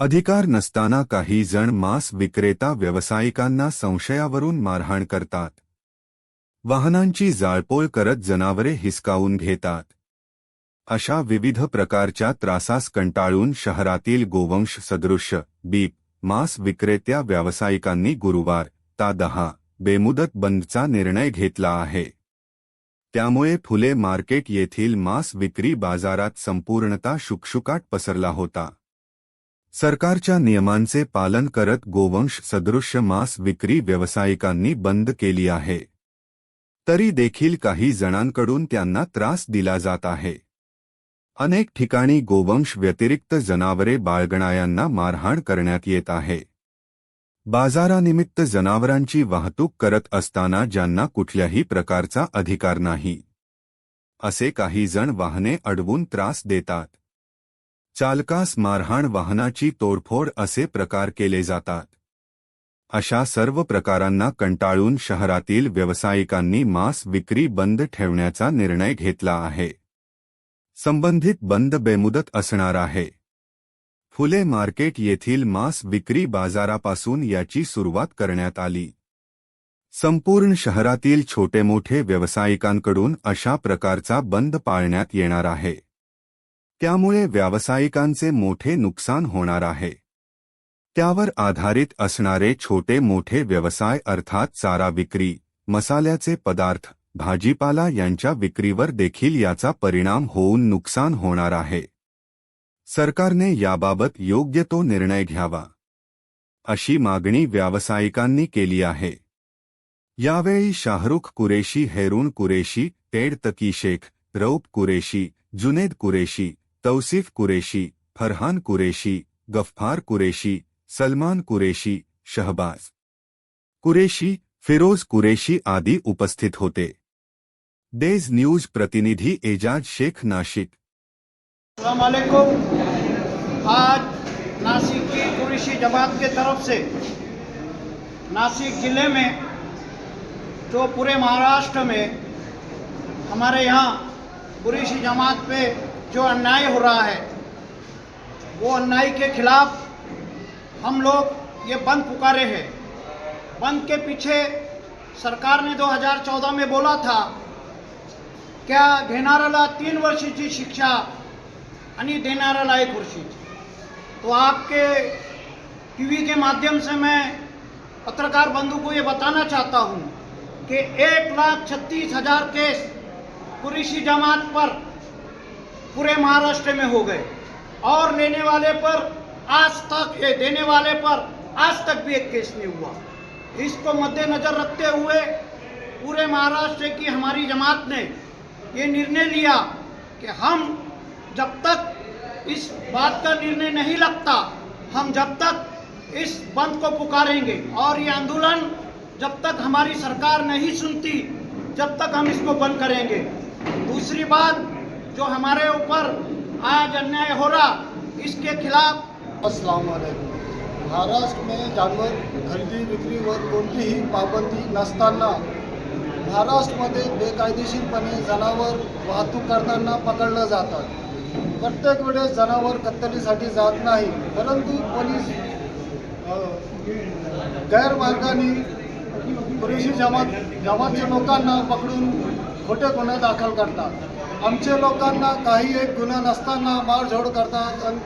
अधिकार नसताना काही जण मांस विक्रेता व्यावसायिकांना संशयावरून मारहाण करतात. वाहनांची जाळपोळ करत जनावरे हिसकावून घेतात. अशा विविध प्रकारच्या त्रासास कंटाळून शहरातील गोवंश सदृश्य बीप मांस विक्रेत्या व्यावसायिकांनी गुरुवार ता 10 बेमुदत बंदचा निर्णय घेतला आहे. त्यामुळे फुले मार्केट येथील मांस विक्री बाजारात संपूर्णतः शुकशुकाट पसरला होता. सरकारच्या नियमांचे पालन करत गोवंश सदृश्य मांस विक्री व्यावसायिकांनी बंद केली आहे. तरी देखील काही जणांकडून त्यांना त्रास दिला जात आहे. अनेक ठिकाणी गोवंश व्यतिरिक्त जनावरे बाळगणाऱ्यांना मारहाण करण्यात येत आहे. बाजारानिमित्त जनावरांची वाहतूक करत असताना ज्यांना कुठल्याही प्रकारचा अधिकार नाही, असे काही जण वाहने अडवून त्रास देतात. चालकास मारहाण, वाहनाची तोडफोड असे प्रकार केले जातात. अशा सर्व प्रकारांना कंटाळून शहरातील व्यावसायिकांनी मांस विक्री बंद ठेवण्याचा निर्णय घेतला आहे. संबंधित बंद बेमुदत असणार आहे. फुले मार्केट येथील मांस विक्री बाजारापासून याची सुरुवात करण्यात आली. संपूर्ण शहरातील छोटे मोठे व्यावसायिकांकडून अशा प्रकारचा बंद पाळण्यात येणार आहे. त्यामुळे व्यावसायिकांचे मोठे नुकसान होणार आहे. त्यावर आधारित असणारे छोटे मोठे व्यवसाय अर्थात चारा विक्री, मसाल्याचे पदार्थ, भाजीपाला यांच्या विक्रीवर देखील याचा परिणाम होऊन नुकसान होणार आहे. सरकारने याबाबत योग्य तो निर्णय घ्यावा, अशी मागणी व्यावसायिकांनी केली आहे. यावेळी शाहरुख कुरेशी, हेरून कुरेशी, टेड तकी शेख, रऊफ कुरेशी, जुनेद कुरेशी, तौसीफ कुरेशी, फरहान कुरेशी, गफ्फार कुरेशी, सलमान कुरेशी, शहबाज कुरेशी, फिरोज कुरेशी आदि उपस्थित होते. डेज न्यूज प्रतिनिधि एजाज शेख, नासिक. अस्सलाम वालेकुम। आज नासिक की कुरैशी जमात के तरफ से नासिक जिले में जो पूरे महाराष्ट्र में हमारे यहाँ कुरैशी जमात पे जो अन्याय हो रहा है, वो अन्याय के खिलाफ हम लोग ये बंद पुकारे हैं। बंद के पीछे सरकार ने 2014 में बोला था क्या घेणाऱ्याला 3 वर्षाची शिक्षा आणि देणाऱ्याला 1 वर्षाची। तो आपके टीवी के माध्यम से मैं पत्रकार बंधु को ये बताना चाहता हूँ कि 1,36,000 केस कुरैशी जमात पर पूरे महाराष्ट्र में हो गए और लेने वाले पर आज तक, ये देने वाले पर आज तक भी एक केस नहीं हुआ। इसको मद्देनजर रखते हुए पूरे महाराष्ट्र की हमारी जमात ने ये निर्णय लिया कि हम जब तक इस बात का निर्णय नहीं लगता, हम जब तक इस बंद को पुकारेंगे और ये आंदोलन जब तक हमारी सरकार नहीं सुनती, जब तक हम इसको बंद करेंगे। दूसरी बात, जो हमारे ऊपर आज अन्याय हो रहा, इसके खिलाफ अस्सलाम वालेकुम। महाराष्ट्र में जानवर खरेदी विक्रीवर कोणतीही पाबंदी नसताना महाराष्ट्रामध्ये बेकायदेशीरपणे जनावर वाहतूक करताना पकडलं जातात। प्रत्येक वेळेस जनावर कत्तलीसाठी जात नाही, परंतु पोलीस गैरमार्गाने कुरैशी जमातच्या लोकांना पकडून खोटे गुन्हे दाखल करतात। आमचे लोकांना काही एक गुन्हा नसताना मारझोड करतात आणि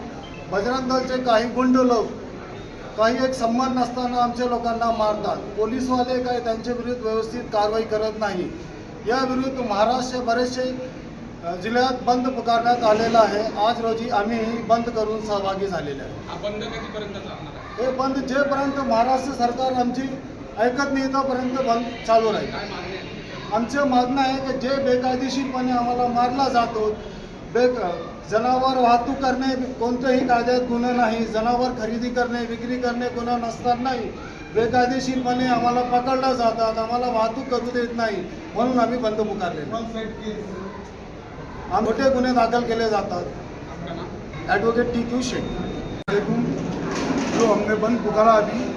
बजरंग दलचे काही गुंड लोक काही एक संबंध नसताना आमच्या लोकांना मारतात। पोलीसवाले काय त्यांच्या विरुद्ध व्यवस्थित कारवाई करत नाही। या विरुद्ध महाराष्ट्र बरेचसे जिल्ह्यात बंद पुकारण्यात आलेला आहे। आज रोजी आम्ही बंद करून सहभागी झालेले आहे। हा बंद कधीपर्यंत चालणार आहे? हे बंद जेपर्यंत महाराष्ट्र सरकार आमची ऐकत नाही तोपर्यंत बंद चालू राहील। आमचं मागणं आहे की जे बेकायदेशीरपणे आम्हाला मारला जातो, जनावर वाहतूक करणे कोणत्याही कायद्यात गुन्हा नाही, जनावर खरेदी करणे विक्री करणे गुन्हा नसतानाही बेकायदेशीरपणे आम्हाला पकडलं जातात, आम्हाला वाहतूक करू देत नाही, म्हणून आम्ही बंद पुकारले। मोठे गुन्हे दाखल केले जातात। Advocate T Q Shaikh. जो हमने बंद पुकारा अभी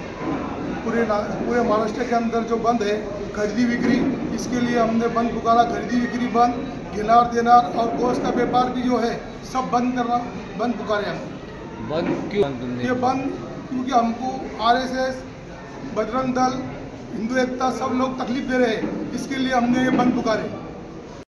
पूरे महाराष्ट्र के अंदर जो बंद है खरीदी बिक्री, इसके लिए हमने बंद पुकारा। खरीदी बिक्री बंद, घेनार देनार और गोश्त का व्यापार भी जो है सब बंद करना, बंद पुकारे हम। बंद क्यों बंद तुमने? ये बंद क्योंकि हमको आरएसएस, बजरंग दल, हिंदू एकता सब लोग तकलीफ दे रहे हैं, इसके लिए हमने ये बंद पुकारे।